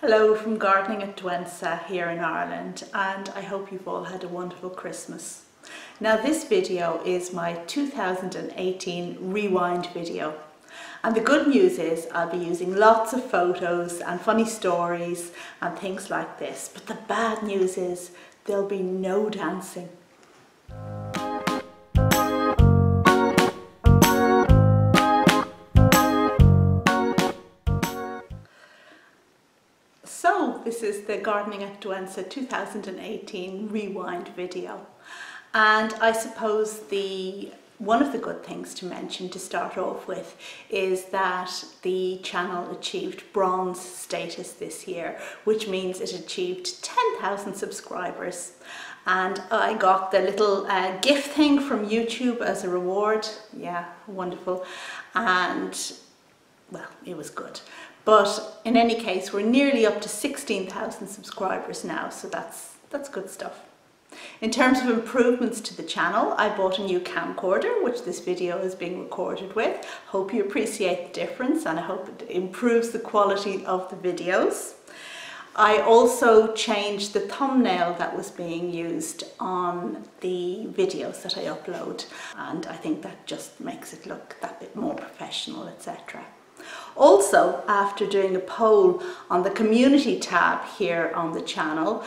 Hello from Gardening at Douentza here in Ireland, and I hope you've all had a wonderful Christmas. Now this video is my 2018 rewind video, and the good news is I'll be using lots of photos and funny stories and things like this, but the bad news is there'll be no dancing. So this is the Gardening at Douentza 2018 rewind video, and I suppose one of the good things to mention to start off with is that the channel achieved bronze status this year, which means it achieved 10,000 subscribers, and I got the little gift thing from YouTube as a reward. Yeah, wonderful. And well, it was good. But in any case, we're nearly up to 16,000 subscribers now, so that's good stuff. In terms of improvements to the channel, I bought a new camcorder, which this video is being recorded with. Hope you appreciate the difference, and I hope it improves the quality of the videos. I also changed the thumbnail that was being used on the videos that I upload, and I think that just makes it look that bit more professional, etc. Also, after doing a poll on the community tab here on the channel,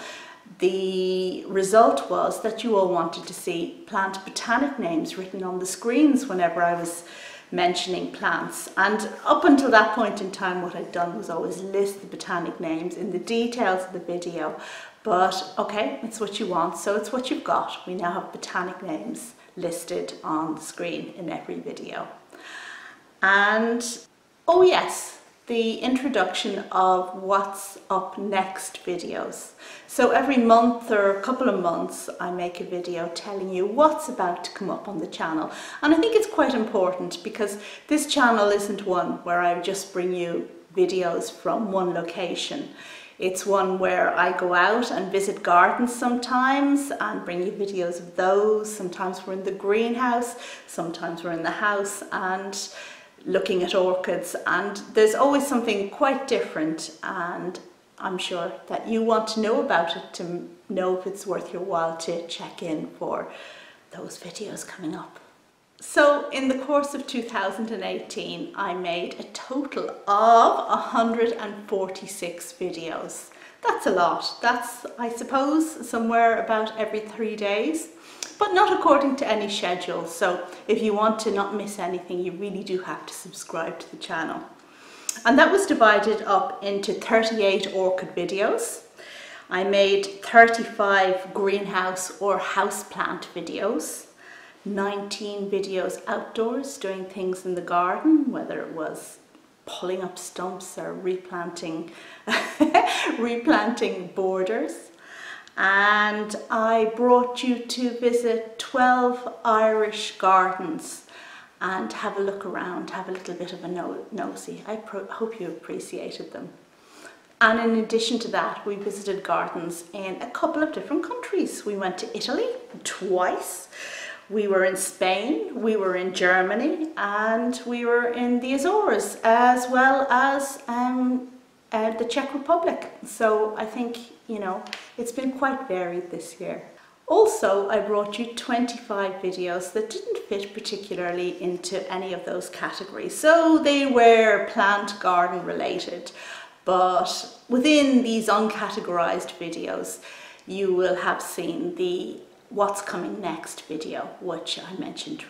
the result was that you all wanted to see plant botanic names written on the screens whenever I was mentioning plants. And up until that point in time, what I'd done was always list the botanic names in the details of the video. But okay, it's what you want, so it's what you've got. We now have botanic names listed on the screen in every video. And oh yes, the introduction of what's up next videos. So every month or a couple of months I make a video telling you what's about to come up on the channel. And I think it's quite important because this channel isn't one where I just bring you videos from one location. It's one where I go out and visit gardens sometimes and bring you videos of those. Sometimes we're in the greenhouse, sometimes we're in the house and looking at orchids, and there's always something quite different, and I'm sure that you want to know about it to know if it's worth your while to check in for those videos coming up. So in the course of 2018 I made a total of 146 videos. That's a lot. That's, I suppose, somewhere about every 3 days. But not according to any schedule, so if you want to not miss anything, you really do have to subscribe to the channel. And that was divided up into 38 orchid videos. I made 35 greenhouse or houseplant videos, 19 videos outdoors doing things in the garden, whether it was pulling up stumps or replanting borders. And I brought you to visit 12 Irish gardens and have a look around, have a little bit of a nosy. I hope you appreciated them. And in addition to that, we visited gardens in a couple of different countries. We went to Italy twice, we were in Spain, we were in Germany, and we were in the Azores, as well as the Czech Republic. So I think, you know, it's been quite varied this year. Also, I brought you 25 videos that didn't fit particularly into any of those categories. So they were plant garden related, but within these uncategorized videos, you will have seen the what's coming next video, which I mentioned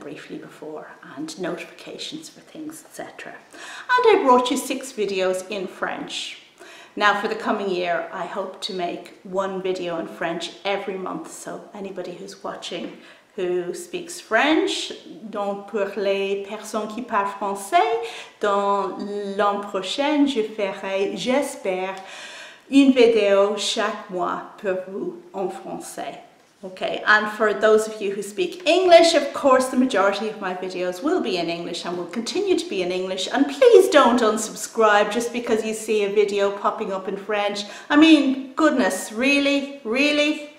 briefly before, and notifications for things, etc. And I brought you 6 videos in French. Now for the coming year, I hope to make 1 video in French every month, so anybody who's watching who speaks French, donc pour les personnes qui parlent français, dans l'an prochain, je ferai, j'espère, une vidéo chaque mois pour vous en français. Okay, and for those of you who speak English, of course the majority of my videos will be in English and will continue to be in English, and please don't unsubscribe just because you see a video popping up in French. I mean, goodness, really? Really?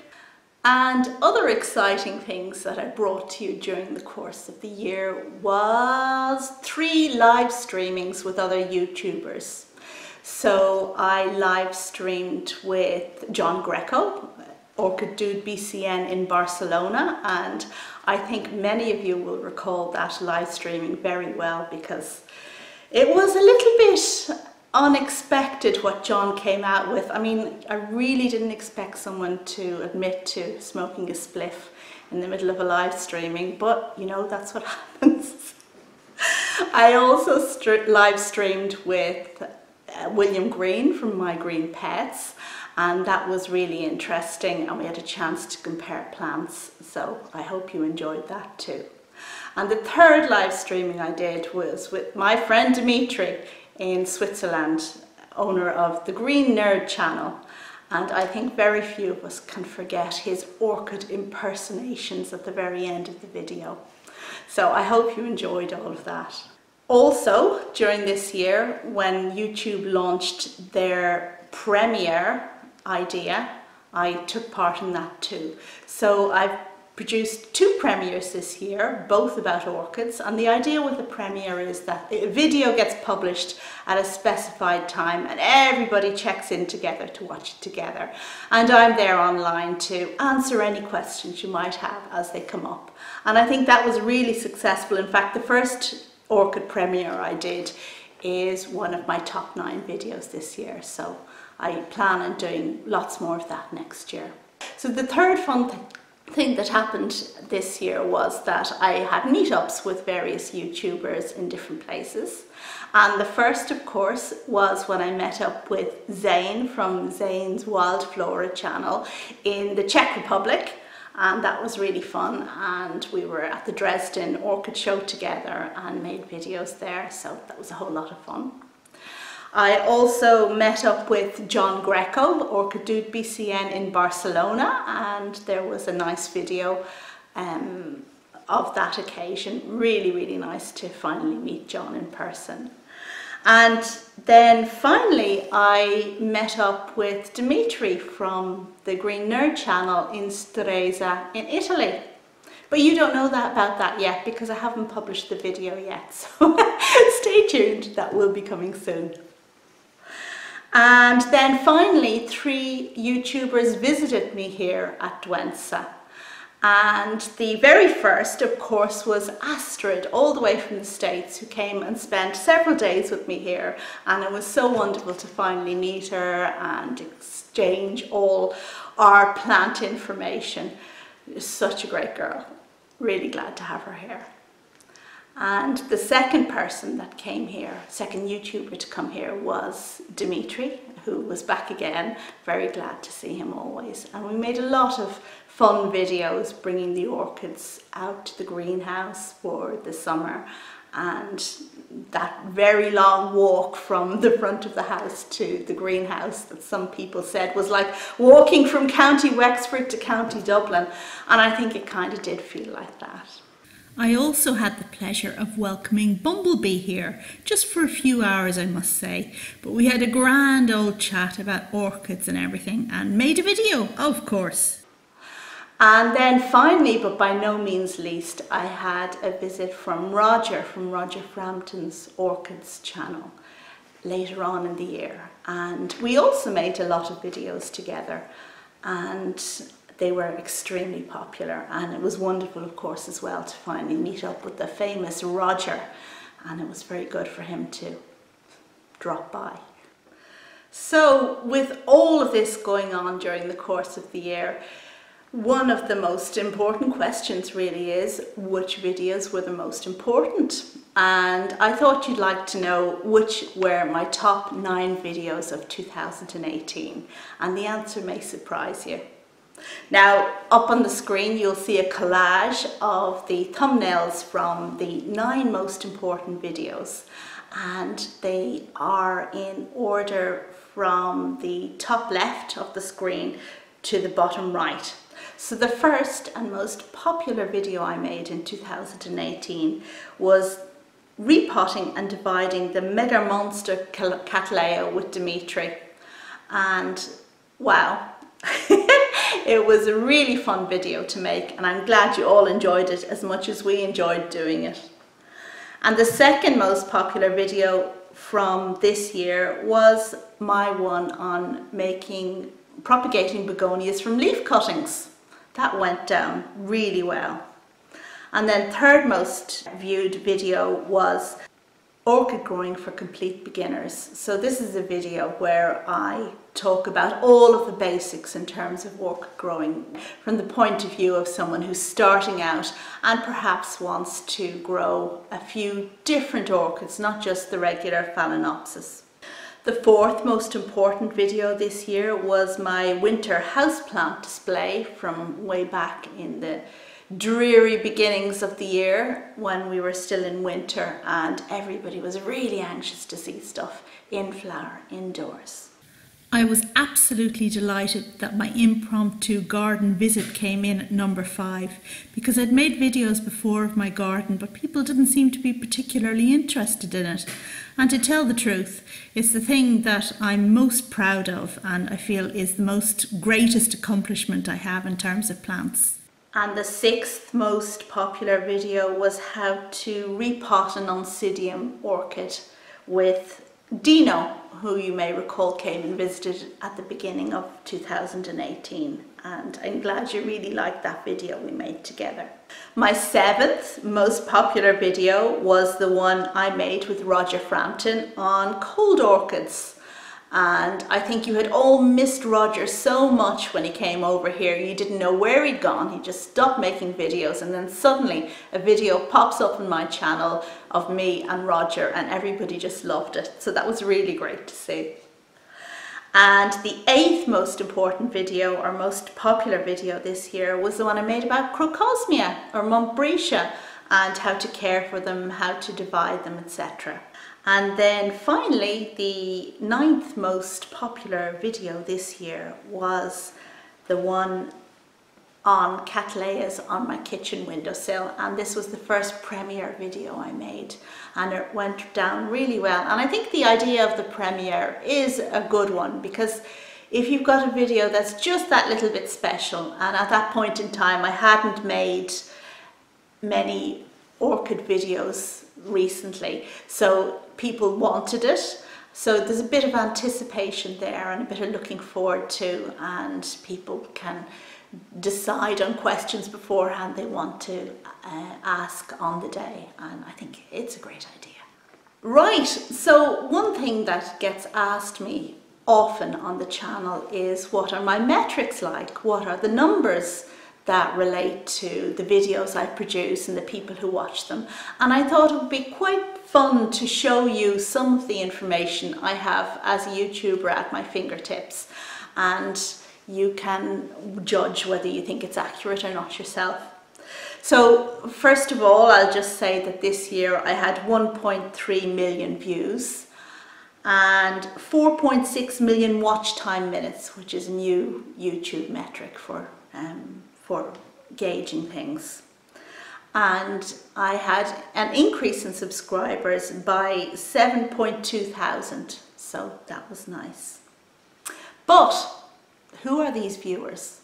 And other exciting things that I brought to you during the course of the year was 3 live streamings with other YouTubers. So I live streamed with John Greco, Orchid Dude BCN in Barcelona, and I think many of you will recall that live streaming very well because it was a little bit unexpected what John came out with. I mean, I really didn't expect someone to admit to smoking a spliff in the middle of a live streaming, but you know, that's what happens. I also live streamed with William Green from My Green Pets, and that was really interesting, and we had a chance to compare plants, so I hope you enjoyed that too. And the third live streaming I did was with my friend Dimitri in Switzerland, owner of the Green Nerd channel, and I think very few of us can forget his orchid impersonations at the very end of the video. So I hope you enjoyed all of that. Also, during this year, when YouTube launched their premiere idea, I took part in that too. So I've produced 2 premieres this year, both about orchids, and the idea with the premiere is that a video gets published at a specified time and everybody checks in together to watch it together. And I'm there online to answer any questions you might have as they come up. And I think that was really successful. In fact, the first orchid premiere I did is one of my top 9 videos this year, so I plan on doing lots more of that next year. So the third fun thing that happened this year was that I had meetups with various YouTubers in different places, and the first, of course, was when I met up with Zane from Zane's Wild Flora channel in the Czech Republic. And that was really fun, and we were at the Dresden Orchid Show together and made videos there, so that was a whole lot of fun. I also met up with John Greco, Orchid Dude BCN in Barcelona, and there was a nice video of that occasion. Really, really nice to finally meet John in person. And then finally I met up with Dimitri from the Green Nerd channel in Douentza in Italy. But you don't know about that yet because I haven't published the video yet, so stay tuned, that will be coming soon. And then finally 3 YouTubers visited me here at Douentza. And the very first, of course, was Astrid, all the way from the States, who came and spent several days with me here. And it was so wonderful to finally meet her and exchange all our plant information. Such a great girl. Really glad to have her here. And the second person that came here, second YouTuber to come here, was Dimitri, who was back again. Very glad to see him always. And we made a lot of fun videos bringing the orchids out to the greenhouse for the summer, and that very long walk from the front of the house to the greenhouse that some people said was like walking from County Wexford to County Dublin, and I think it kind of did feel like that. I also had the pleasure of welcoming Bumblebee here, just for a few hours I must say, but we had a grand old chat about orchids and everything and made a video, of course. And then finally, but by no means least, I had a visit from Roger Frampton's Orchids channel later on in the year. And we also made a lot of videos together, and they were extremely popular. And it was wonderful, of course, as well to finally meet up with the famous Roger. And it was very good for him to drop by. So with all of this going on during the course of the year, one of the most important questions really is, which videos were the most important? And I thought you'd like to know which were my top 9 videos of 2018. And the answer may surprise you. Now, up on the screen you'll see a collage of the thumbnails from the 9 most important videos. And they are in order from the top left of the screen to the bottom right. So the first and most popular video I made in 2018 was repotting and dividing the Mega Monster Cattleya with Dimitri. And wow, it was a really fun video to make, and I'm glad you all enjoyed it as much as we enjoyed doing it. And the second most popular video from this year was my one on propagating begonias from leaf cuttings. That went down really well. And then third most viewed video was orchid growing for complete beginners. So this is a video where I talk about all of the basics in terms of orchid growing from the point of view of someone who's starting out and perhaps wants to grow a few different orchids, not just the regular Phalaenopsis. The fourth most important video this year was my winter houseplant display from way back in the dreary beginnings of the year when we were still in winter and everybody was really anxious to see stuff in flower indoors. I was absolutely delighted that my impromptu garden visit came in at number 5 because I'd made videos before of my garden but people didn't seem to be particularly interested in it. And to tell the truth, it's the thing that I'm most proud of and I feel is the greatest accomplishment I have in terms of plants. And the 6th most popular video was how to repot an Oncidium orchid with Dino, who you may recall came and visited at the beginning of 2018. And I'm glad you really liked that video we made together. My 7th most popular video was the one I made with Roger Frampton on cold orchids. And I think you had all missed Roger so much when he came over here. You didn't know where he'd gone. He just stopped making videos and then suddenly a video pops up on my channel of me and Roger and everybody just loved it. So that was really great to see. And the 8th most important video or most popular video this year was the one I made about Crocosmia or Montbretia and how to care for them, how to divide them, etc. And then finally, the 9th most popular video this year was the one on Cattleyas on my kitchen windowsill, and this was the first premiere video I made and it went down really well. And I think the idea of the premiere is a good one because if you've got a video that's just that little bit special, and at that point in time I hadn't made many orchid videos recently, so people wanted it, so there's a bit of anticipation there and a bit of looking forward to, and people can decide on questions beforehand they want to ask on the day, and I think it's a great idea. Right, so one thing that gets asked me often on the channel is what are my metrics like? What are the numbers that relate to the videos I produce and the people who watch them? And I thought it would be quite fun to show you some of the information I have as a YouTuber at my fingertips, and you can judge whether you think it's accurate or not yourself. So first of all, I'll just say that this year I had 1.3 million views and 4.6 million watch time minutes, which is a new YouTube metric for gauging things. And I had an increase in subscribers by 7.2 thousand, so that was nice. But who are these viewers?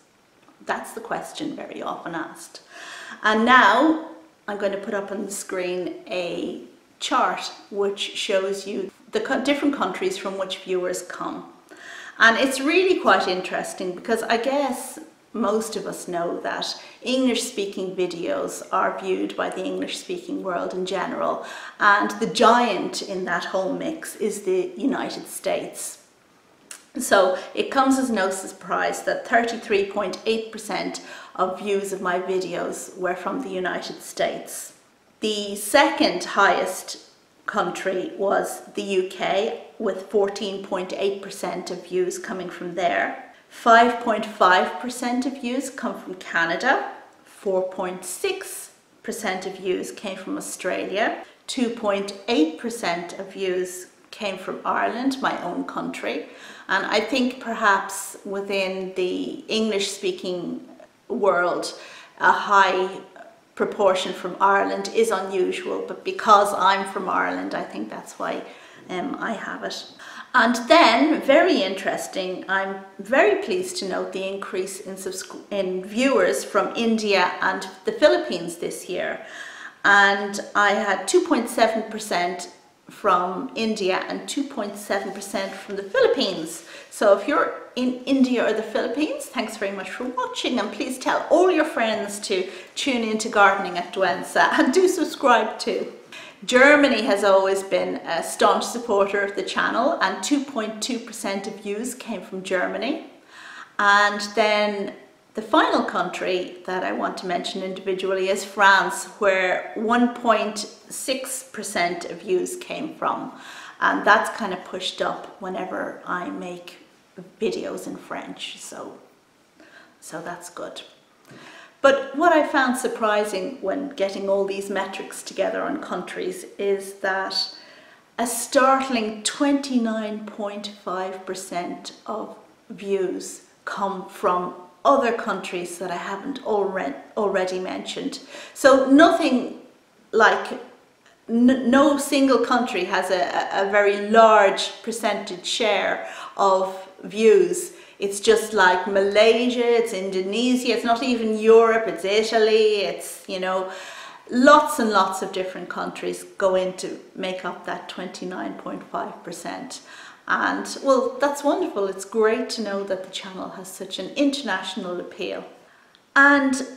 That's the question very often asked. And now I'm going to put up on the screen a chart which shows you the different countries from which viewers come. And it's really quite interesting because I guess most of us know that English-speaking videos are viewed by the English-speaking world in general, and the giant in that whole mix is the United States. So it comes as no surprise that 33.8% of views of my videos were from the United States. The second highest country was the UK, with 14.8% of views coming from there. 5.5% of views come from Canada, 4.6% of views came from Australia, 2.8% of views came from Ireland, my own country, and I think perhaps within the English-speaking world a high proportion from Ireland is unusual, but because I'm from Ireland I think that's why I have it. And then, very interesting, I'm very pleased to note the increase in viewers from India and the Philippines this year. And I had 2.7% from India and 2.7% from the Philippines. So if you're in India or the Philippines, thanks very much for watching, and please tell all your friends to tune into Gardening at Douentza and do subscribe too. Germany has always been a staunch supporter of the channel, and 2.2% of views came from Germany. And then the final country that I want to mention individually is France, where 1.6% of views came from. And that's kind of pushed up whenever I make videos in French, so that's good. But what I found surprising when getting all these metrics together on countries is that a startling 29.5% of views come from other countries that I haven't already mentioned. So nothing like, no single country has a very large percentage share of views. It's just like Malaysia, it's Indonesia, it's not even Europe, it's Italy, it's, you know, lots and lots of different countries go in to make up that 29.5%. And well, that's wonderful. It's great to know that the channel has such an international appeal. And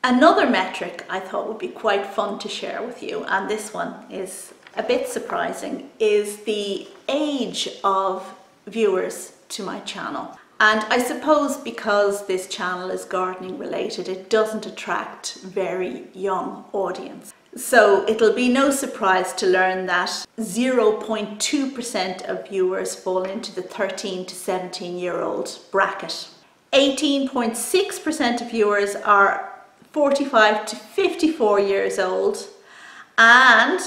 another metric I thought would be quite fun to share with you, and this one is a bit surprising, is the age of viewers to my channel. And I suppose because this channel is gardening related, it doesn't attract very young audience. So it'll be no surprise to learn that 0.2% of viewers fall into the 13 to 17-year-old bracket. 18.6% of viewers are 45 to 54 years old, and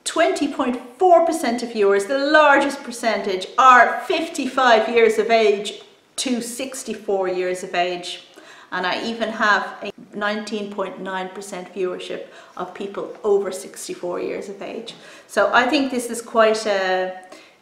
20.4% of viewers, the largest percentage, are 55 years of age to 64 years of age. And I even have a 19.9% viewership of people over 64 years of age. So I think this is quite a,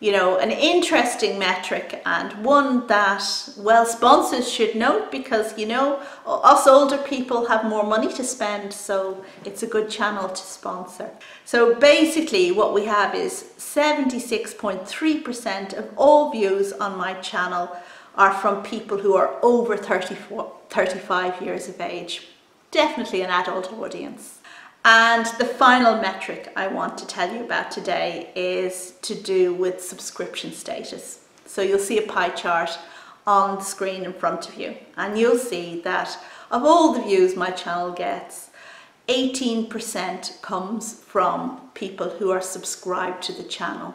you know, an interesting metric, and one that, well, sponsors should note, because, you know, us older people have more money to spend, so it's a good channel to sponsor. So basically what we have is 76.3% of all views on my channel are from people who are over 35 years of age. Definitely an adult audience. And the final metric I want to tell you about today is to do with subscription status. So you'll see a pie chart on the screen in front of you, and you'll see that of all the views my channel gets, 18% comes from people who are subscribed to the channel.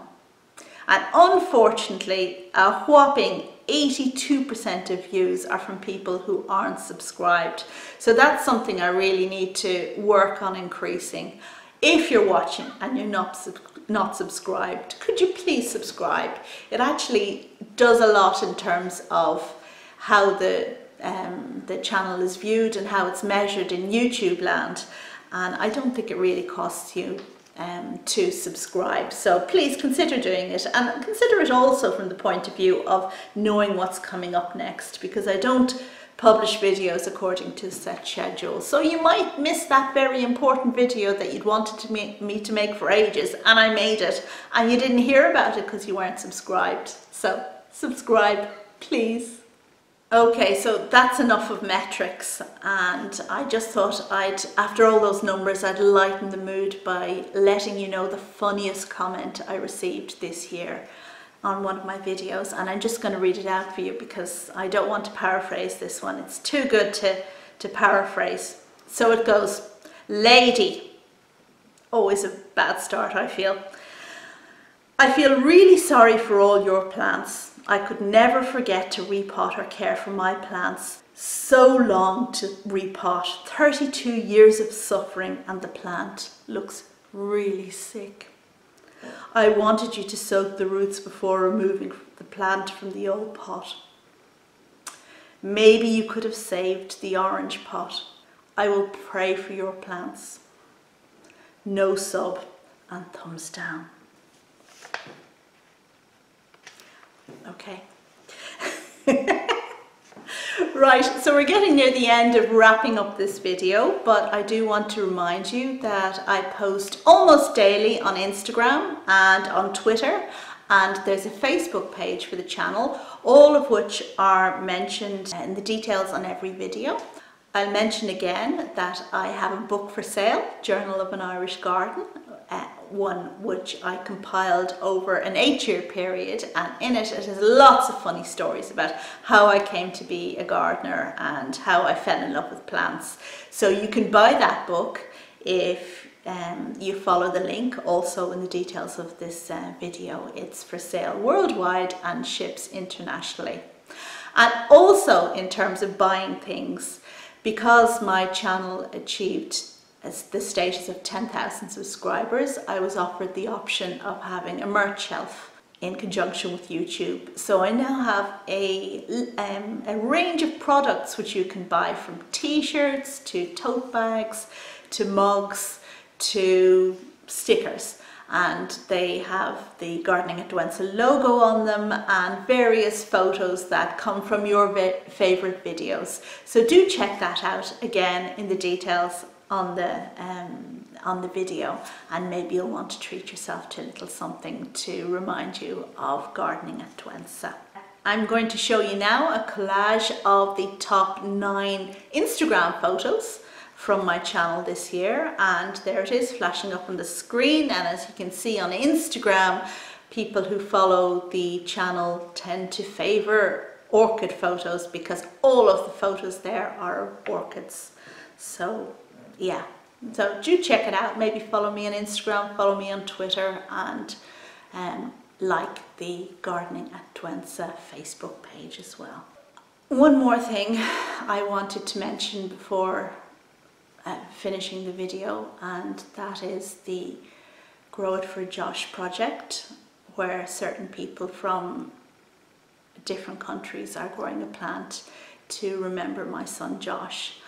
And unfortunately, a whopping 82% of views are from people who aren't subscribed. So that's something I really need to work on increasing. If you're watching and you're not subscribed, could you please subscribe? It actually does a lot in terms of how the channel is viewed and how it's measured in YouTube land. And I don't think it really costs you to subscribe, so please consider doing it, and consider it also from the point of view of knowing what's coming up next, because I don't publish videos according to a set schedule, so you might miss that very important video that you'd wanted me to make for ages, and I made it, and you didn't hear about it because you weren't subscribed. So subscribe, please. Okay, so that's enough of metrics, and I just thought after all those numbers, I'd lighten the mood by letting you know the funniest comment I received this year on one of my videos, and I'm just going to read it out for you because I don't want to paraphrase this one. It's too good to paraphrase. So it goes, lady, always a bad start, I feel. I feel really sorry for all your plants. I could never forget to repot or care for my plants. So long to repot, 32 years of suffering, and the plant looks really sick. I wanted you to soak the roots before removing the plant from the old pot. Maybe you could have saved the orange pot. I will pray for your plants. No sub and thumbs down. Okay. Right, so we're getting near the end of wrapping up this video, but I do want to remind you that I post almost daily on Instagram and on Twitter, and there's a Facebook page for the channel, all of which are mentioned in the details on every video. I'll mention again that I have a book for sale, Journal of an Irish Garden, one which I compiled over an 8-year period, and in it has lots of funny stories about how I came to be a gardener and how I fell in love with plants. So you can buy that book if you follow the link also in the details of this video. It's for sale worldwide and ships internationally. And also in terms of buying things, because my channel achieved the status of 10,000 subscribers, I was offered the option of having a merch shelf in conjunction with YouTube. So I now have a range of products which you can buy, from t-shirts to tote bags to mugs to stickers, and they have the Gardening at Douentza logo on them and various photos that come from your favourite videos. So do check that out again in the details on the video, and maybe you'll want to treat yourself to a little something to remind you of Gardening at Douentza. I'm going to show you now a collage of the top 9 Instagram photos from my channel this year, and there it is flashing up on the screen. And as you can see on Instagram, people who follow the channel tend to favour orchid photos because all of the photos there are orchids. So yeah, so do check it out. Maybe follow me on Instagram, follow me on Twitter, and like the Gardening at Douentza Facebook page as well. One more thing I wanted to mention before finishing the video, and that is the Grow It for Josh project, where certain people from different countries are growing a plant to remember my son Josh.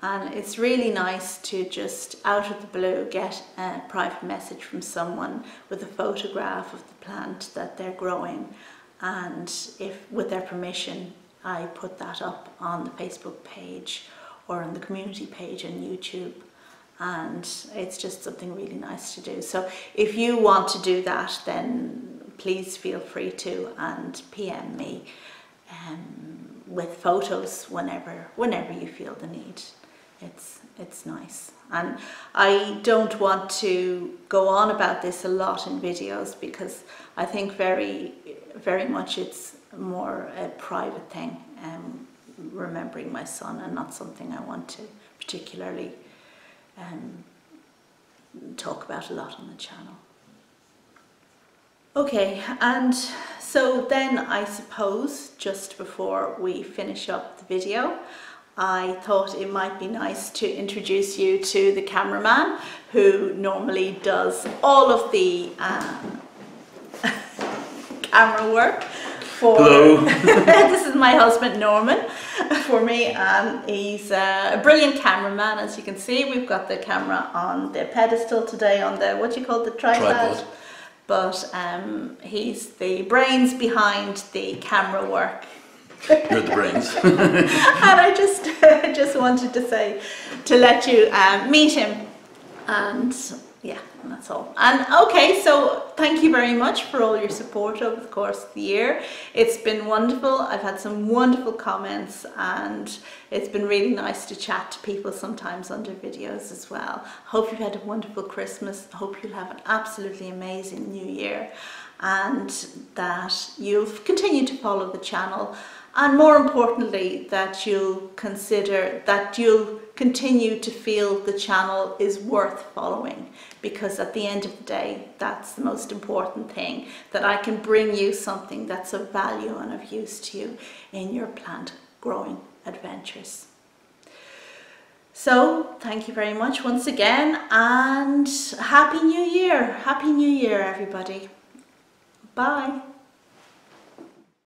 And it's really nice to just out of the blue get a private message from someone with a photograph of the plant that they're growing, and if with their permission I put that up on the Facebook page or on the community page on YouTube, and it's just something really nice to do. So if you want to do that, then please feel free to, and PM me with photos whenever you feel the need. It's nice, and I don't want to go on about this a lot in videos because I think very much it's more a private thing, remembering my son, and not something I want to particularly talk about a lot on the channel. Okay, and so then I suppose just before we finish up the video, I thought it might be nice to introduce you to the cameraman who normally does all of the camera work for this is my husband Norman for me, and he's a brilliant cameraman. As you can see, we've got the camera on the pedestal today, on the, what do you call the tripod? But he's the brains behind the camera work. You're the brains. And I just wanted to say, to let you meet him, and yeah, and that's all. And okay, so thank you very much for all your support over the course of the year. It's been wonderful. I've had some wonderful comments, and it's been really nice to chat to people sometimes under videos as well. Hope you've had a wonderful Christmas. Hope you'll have an absolutely amazing New Year, and that you'll continue to follow the channel, and more importantly that you'll continue to feel the channel is worth following, because at the end of the day that's the most important thing, that I can bring you something that's of value and of use to you in your plant growing adventures. So thank you very much once again, and Happy New Year! Happy New Year everybody! Bye!